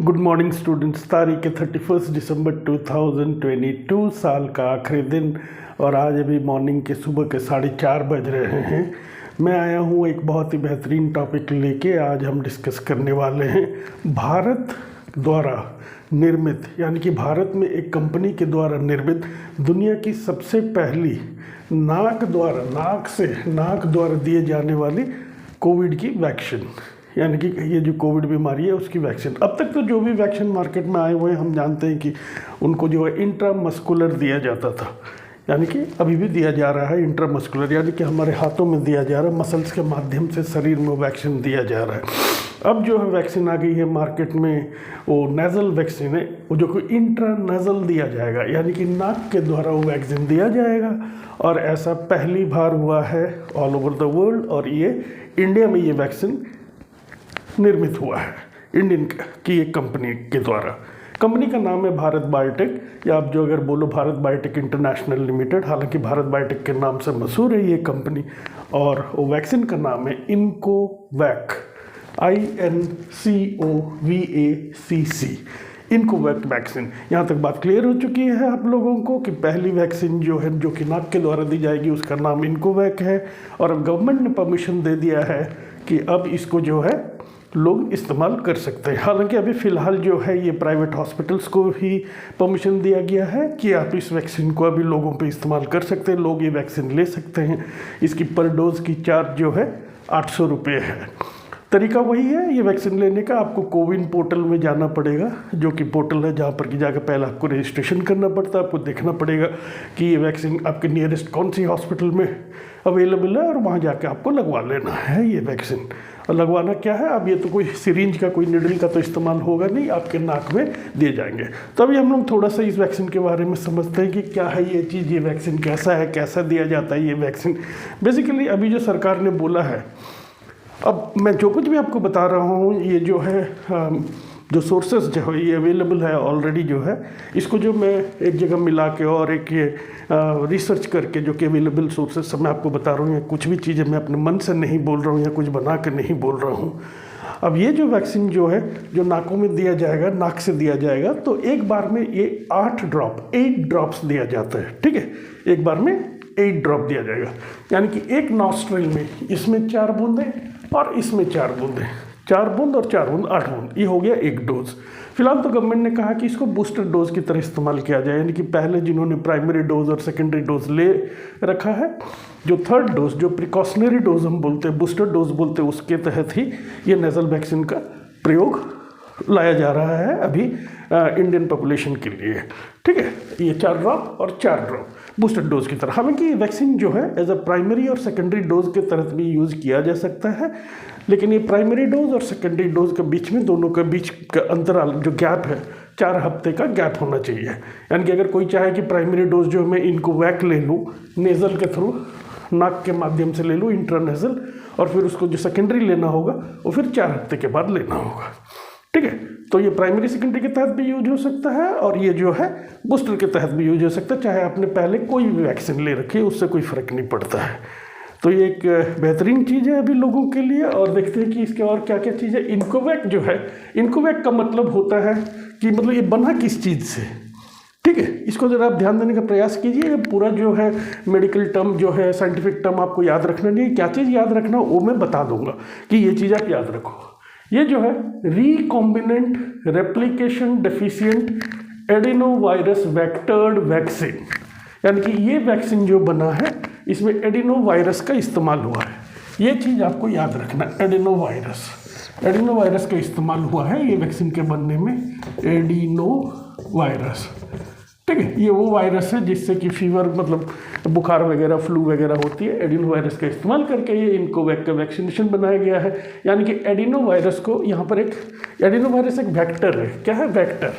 Good morning students. तारीख है 31 दिसंबर 2022, साल का आखिरी दिन और आज अभी मॉर्निंग के सुबह के 4:30 बज रहे हैं। मैं आया हूँ एक बहुत ही बेहतरीन टॉपिक लेके। आज हम डिस्कस करने वाले हैं भारत द्वारा निर्मित, यानी कि भारत में एक कंपनी के द्वारा निर्मित दुनिया की सबसे पहली नाक द्वारा दिए जाने वाली कोविड की वैक्सीन, यानी कि ये जो कोविड बीमारी है उसकी वैक्सीन। अब तक तो जो भी वैक्सीन मार्केट में आए हुए हैं हम जानते हैं कि उनको जो है इंट्रामस्कुलर दिया जाता था, यानी कि अभी भी दिया जा रहा है इंट्रामस्कुलर, यानी कि हमारे हाथों में दिया जा रहा है, मसल्स के माध्यम से शरीर में वैक्सीन दिया जा रहा है। अब जो है वैक्सीन आ गई है मार्केट में, वो नेज़ल वैक्सीन है, वो जो कि इंट्रानेज़ल दिया जाएगा, यानी कि नाक के द्वारा वो वैक्सीन दिया जाएगा। और ऐसा पहली बार हुआ है ऑल ओवर द वर्ल्ड, और ये इंडिया में ये वैक्सीन निर्मित हुआ है इंडियन की एक कंपनी के द्वारा। कंपनी का नाम है भारत बायोटेक, या आप जो अगर बोलो भारत बायोटेक इंटरनेशनल लिमिटेड। हालांकि भारत बायोटेक के नाम से मशहूर है ये कंपनी, और वो वैक्सीन का नाम है इनकोवैक, INCOVACC, इनकोवैक वैक्सीन। यहाँ तक बात क्लियर हो चुकी है आप लोगों को कि पहली वैक्सीन जो है जो कि नाक के द्वारा दी जाएगी उसका नाम इनकोवैक है, और अब गवर्नमेंट ने परमिशन दे दिया है कि अब इसको जो है लोग इस्तेमाल कर सकते हैं। हालांकि अभी फ़िलहाल जो है ये प्राइवेट हॉस्पिटल्स को ही परमिशन दिया गया है कि आप इस वैक्सीन को अभी लोगों पे इस्तेमाल कर सकते हैं, लोग ये वैक्सीन ले सकते हैं। इसकी पर डोज़ की चार्ज जो है 800 रुपये है। तरीका वही है ये वैक्सीन लेने का, आपको कोविन पोर्टल में जाना पड़ेगा, जो कि पोर्टल है जहाँ पर कि जाकर पहले आपको रजिस्ट्रेशन करना पड़ता है। आपको देखना पड़ेगा कि ये वैक्सीन आपके नियरेस्ट कौन सी हॉस्पिटल में अवेलेबल है, और वहाँ जाके आपको लगवा लेना है ये वैक्सीन। और लगवाना क्या है, अब ये तो कोई सिरिंज का, कोई निडल का तो इस्तेमाल होगा नहीं, आपके नाक में दिए जाएंगे। तो अभी हम लोग थोड़ा सा इस वैक्सीन के बारे में समझते हैं कि क्या है ये चीज़, ये वैक्सीन कैसा है, कैसा दिया जाता है ये वैक्सीन। बेसिकली अभी जो सरकार ने बोला है, अब मैं जो कुछ भी आपको बता रहा हूँ ये जो है जो सोर्सेस जो है ये अवेलेबल है ऑलरेडी, जो है इसको जो मैं एक जगह मिला के और एक ये रिसर्च करके जो कि अवेलेबल सोर्सेस मैं आपको बता रहा हूँ, या कुछ भी चीज़ें मैं अपने मन से नहीं बोल रहा हूँ या कुछ बना कर नहीं बोल रहा हूँ। अब ये जो वैक्सीन जो है जो नाकों में दिया जाएगा, नाक से दिया जाएगा, तो एक बार में ये 8 ड्रॉप्स दिया जाता है। ठीक है, एक बार में 8 ड्रॉप दिया जाएगा, यानी कि एक नॉस्ट्रिल में इसमें 4 बूंदें और इसमें 4 बूंदें, 4 बूंद और 4 बूंद 8 बूंद, ये हो गया एक डोज। फिलहाल तो गवर्नमेंट ने कहा कि इसको बूस्टर डोज की तरह इस्तेमाल किया जाए, यानी कि पहले जिन्होंने प्राइमरी डोज और सेकेंडरी डोज ले रखा है, जो थर्ड डोज, जो प्रिकॉशनरी डोज हम बोलते हैं, बूस्टर डोज बोलते हैं, उसके तहत ही ये नेज़ल वैक्सीन का प्रयोग लाया जा रहा है अभी इंडियन पॉपुलेशन के लिए। ठीक है, ये 4 ड्रॉप और 4 ड्रॉप बूस्टर डोज की तरह। हालांकि वैक्सीन जो है एज अ प्राइमरी और सेकेंडरी डोज के तरह भी यूज़ किया जा सकता है, लेकिन ये प्राइमरी डोज और सेकेंडरी डोज के बीच में, दोनों के बीच का अंतराल जो गैप है 4 हफ्ते का गैप होना चाहिए। यानी कि अगर कोई चाहे कि प्राइमरी डोज जो मैं इनकोवैक ले लूँ, नेज़ल के थ्रू, नाक के माध्यम से ले लूँ इंट्रानेज़ल, और फिर उसको जो सेकेंडरी लेना होगा वो फिर 4 हफ्ते के बाद लेना होगा। ठीक है, तो ये प्राइमरी सेकेंडरी के तहत भी यूज हो सकता है, और ये जो है बूस्टर के तहत भी यूज हो सकता है, चाहे आपने पहले कोई भी वैक्सीन ले रखी है, उससे कोई फ़र्क नहीं पड़ता है। तो ये एक बेहतरीन चीज़ है अभी लोगों के लिए। और देखते हैं कि इसके और क्या क्या चीज़ है। इनकोवैक जो है, इनकोवैक का मतलब होता है कि मतलब ये बना किस चीज़ से। ठीक है, इसको ज़रा आप ध्यान देने का प्रयास कीजिए। पूरा जो है मेडिकल टर्म जो है, साइंटिफिक टर्म आपको याद रखना नहीं है। क्या चीज़ याद रखना वो मैं बता दूंगा कि ये चीज़ आप याद रखो। ये जो है recombinant replication deficient adenovirus vectored vaccine, यानी कि ये वैक्सीन जो बना है इसमें एडिनोवायरस का इस्तेमाल हुआ है। ये चीज़ आपको याद रखना, एडिनोवायरस का इस्तेमाल हुआ है ये वैक्सीन के बनने में, एडिनोवायरस। ठीक है, ये वो वायरस है जिससे कि फीवर, मतलब बुखार वगैरह, फ्लू वगैरह होती है। एडिनोवायरस का इस्तेमाल करके ये इनकोवैक का वैक्सीनेशन बनाया गया है। यानी कि एडिनोवायरस को, यहाँ पर एक एडिनोवायरस एक वेक्टर है। क्या है? वेक्टर।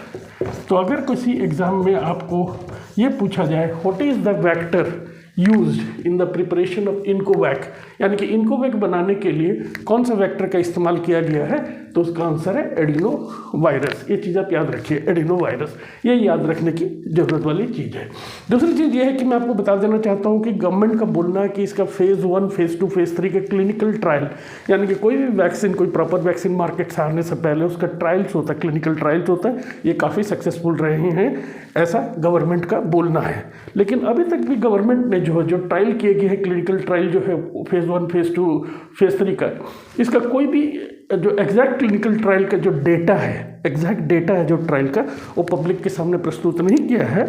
तो अगर किसी एग्जाम में आपको ये पूछा जाए what is the vector used in the preparation of Incovacc, यानी कि इनकोवैक बनाने के लिए कौन सा वेक्टर का इस्तेमाल किया गया है, तो उसका आंसर है एडिनो वायरस। ये चीज़ आप याद रखिए, एडिनो वायरस, ये याद रखने की ज़रूरत वाली चीज़ है। दूसरी चीज़ ये है कि मैं आपको बता देना चाहता हूँ कि गवर्नमेंट का बोलना है कि इसका फेज़ 1, फेज़ 2, फेज़ 3 के क्लिनिकल ट्रायल, यानी कि कोई भी वैक्सीन, कोई प्रॉपर वैक्सीन मार्केट से आने से पहले उसका ट्रायल्स होता है, क्लिनिकल ट्रायल्स होता है, ये काफ़ी सक्सेसफुल रहे हैं, ऐसा गवर्नमेंट का बोलना है। लेकिन अभी तक भी गवर्नमेंट ने जो ट्रायल किए गए हैं, क्लिनिकल ट्रायल जो है फेज़ 1, फेज़ 2, फेज़ 3 का, इसका कोई भी जो एग्जैक्ट क्लिनिकल ट्रायल का जो डेटा है, एग्जैक्ट डेटा है जो ट्रायल का, वो पब्लिक के सामने प्रस्तुत नहीं किया है।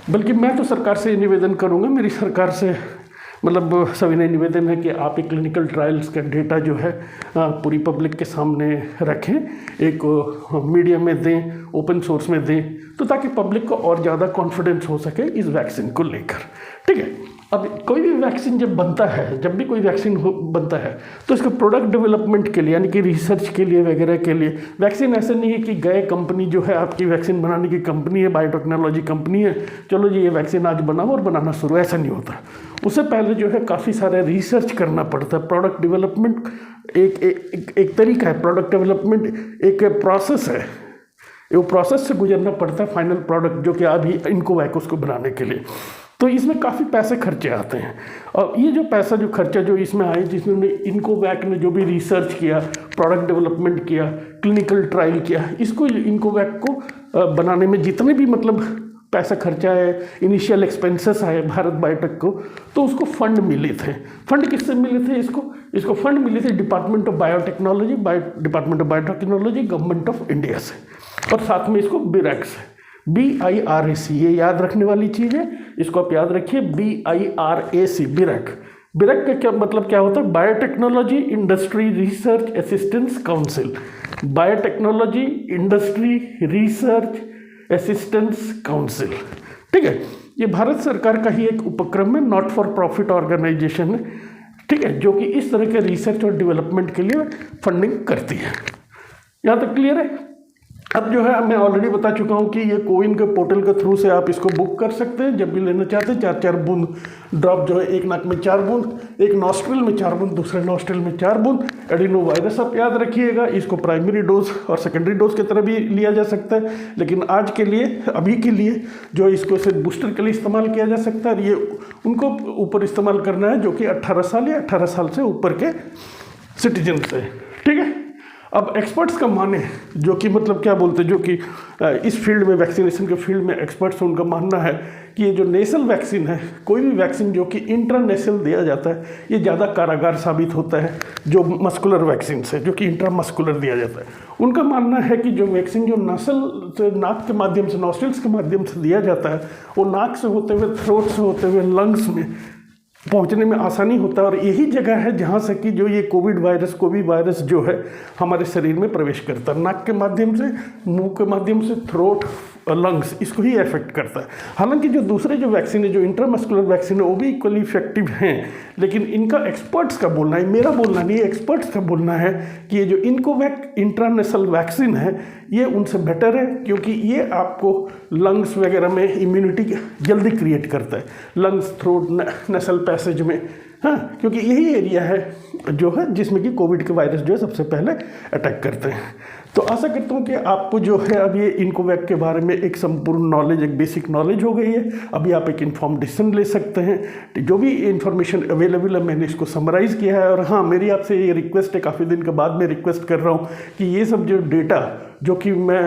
बल्कि मैं तो सरकार से निवेदन करूंगा, मेरी सरकार से मतलब सविनय निवेदन है कि आप एक क्लिनिकल ट्रायल्स का डेटा जो है पूरी पब्लिक के सामने रखें, एक मीडिया में दें, ओपन सोर्स में दें, तो ताकि पब्लिक को और ज़्यादा कॉन्फिडेंस हो सके इस वैक्सीन को लेकर। ठीक है, अब कोई भी वैक्सीन जब बनता है, जब भी कोई वैक्सीन बनता है, तो इसका प्रोडक्ट डेवलपमेंट के लिए, यानी कि रिसर्च के लिए वगैरह के लिए, वैक्सीन ऐसे नहीं है कि गए कंपनी जो है आपकी वैक्सीन बनाने की कंपनी है, बायोटेक्नोलॉजी कंपनी है, चलो जी ये वैक्सीन आज बनाओ और बनाना शुरू, ऐसा नहीं होता। उससे पहले जो है काफ़ी सारा रिसर्च करना पड़ता है। प्रोडक्ट डेवलपमेंट एक तरीका है, प्रोडक्ट डेवलपमेंट एक प्रोसेस है, वो प्रोसेस से गुजरना पड़ता है फाइनल प्रोडक्ट जो कि अभी इनकोवैक उसको बनाने के लिए। तो इसमें काफ़ी पैसे खर्चे आते हैं, और ये जो पैसा जो खर्चा जो इसमें आए, जिसमें इनकोवैक ने जो भी रिसर्च किया, प्रोडक्ट डेवलपमेंट किया, क्लिनिकल ट्रायल किया, इसको इनकोवैक को बनाने में जितने भी मतलब पैसा खर्चा है, इनिशियल एक्सपेंसेस आए भारत बायोटेक को, तो उसको फंड मिले थे। फंड किससे मिले थे? इसको फंड मिले थे department of biotechnology, department of biotechnology, government of India से, और साथ में इसको BIRAC से, BIRAC, ये याद रखने वाली चीज़ है, इसको आप याद रखिए, BIRAC, BIRAC का क्या मतलब क्या होता है? Biotechnology industry research assistance council, biotechnology industry research assistance council. ठीक है, ये भारत सरकार का ही एक उपक्रम है, नॉट फॉर प्रॉफिट ऑर्गेनाइजेशन है। ठीक है, जो कि इस तरह के रिसर्च और डेवलपमेंट के लिए फंडिंग करती है। यहाँ तक क्लियर है? अब जो है मैं ऑलरेडी बता चुका हूँ कि ये कोविन के पोर्टल के थ्रू से आप इसको बुक कर सकते हैं जब भी लेना चाहते हैं। 4-4 बूंद ड्रॉप जो है, एक नाक में 4 बूंद, एक नॉस्ट्रिल में 4 बूंद, दूसरे नॉस्ट्रिल में 4 बूंद। एडिनो वायरस आप याद रखिएगा, इसको प्राइमरी डोज और सेकेंडरी डोज की तरह भी लिया जा सकता है, लेकिन आज के लिए, अभी के लिए जो इसको सिर्फ बूस्टर के लिए इस्तेमाल किया जा सकता है। ये उनको ऊपर इस्तेमाल करना है जो कि 18 साल या 18 साल से ऊपर के सिटीजन से। ठीक है, अब एक्सपर्ट्स का माने, जो कि मतलब क्या बोलते हैं, जो कि इस फील्ड में, वैक्सीनेशन के फील्ड में एक्सपर्ट्स, उनका मानना है कि ये जो नेसल वैक्सीन है, कोई भी वैक्सीन जो कि इंट्रानेसल दिया जाता है, ये ज़्यादा कारागार साबित होता है जो मस्कुलर वैक्सीन से, जो कि इंट्रामस्कुलर दिया जाता है। उनका मानना है कि जो वैक्सीन जो नसल से, नाक के माध्यम से, नॉस्ट्रिल्स के माध्यम से दिया जाता है, वो नाक से होते हुए, थ्रोट से होते हुए लंग्स में पहुंचने में आसानी होता है, और यही जगह है जहां से कि जो ये कोविड वायरस जो है हमारे शरीर में प्रवेश करता है, नाक के माध्यम से, मुंह के माध्यम से, थ्रोट, लंग्स, इसको ही इफेक्ट करता है। हालांकि जो दूसरे जो वैक्सीन है, जो इंट्रामस्कुलर वैक्सीन है, वो भी इक्वली इफेक्टिव हैं, लेकिन इनका एक्सपर्ट्स का बोलना है, मेरा बोलना नहीं, एक्सपर्ट्स का बोलना है कि ये जो इनकोवैक इंट्रानेसल वैक्सीन है, ये उनसे बेटर है, क्योंकि ये आपको लंग्स वगैरह में इम्यूनिटी जल्दी क्रिएट करता है, लंग्स, थ्रोट, नेसल पैसेज में, हाँ, क्योंकि यही एरिया है जो है जिसमें कि कोविड के वायरस जो है सबसे पहले अटैक करते हैं। तो आशा करता हूँ कि आपको जो है अब ये इनकोवैक के बारे में एक संपूर्ण नॉलेज, एक बेसिक नॉलेज हो गई है। अभी आप एक इन्फॉर्म डिसीजन ले सकते हैं। जो भी इन्फॉर्मेशन अवेलेबल है मैंने इसको समराइज़ किया है। और हाँ, मेरी आपसे ये रिक्वेस्ट है, काफ़ी दिन के बाद मैं रिक्वेस्ट कर रहा हूँ कि ये सब जो डेटा जो कि मैं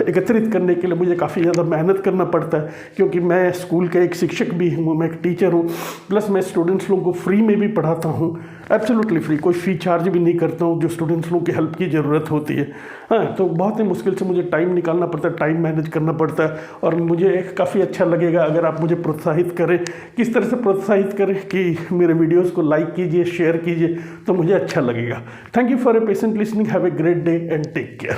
एकत्रित करने के लिए मुझे काफ़ी ज़्यादा मेहनत करना पड़ता है, क्योंकि मैं स्कूल का एक शिक्षक भी हूँ, मैं एक टीचर हूँ, प्लस मैं स्टूडेंट्स लोगों को फ्री में भी पढ़ाता हूँ, एब्सोल्युटली फ्री, कोई फ़ी चार्ज भी नहीं करता हूँ जो स्टूडेंट्स लोगों की हेल्प की ज़रूरत होती है। हाँ, तो बहुत ही मुश्किल से मुझे टाइम निकालना पड़ता है, टाइम मैनेज करना पड़ता है, और मुझे काफ़ी अच्छा लगेगा अगर आप मुझे प्रोत्साहित करें। किस तरह से प्रोत्साहित करें कि मेरे वीडियोज़ को लाइक कीजिए, शेयर कीजिए, तो मुझे अच्छा लगेगा। Thank you for a patient listening. Have a great day and take care.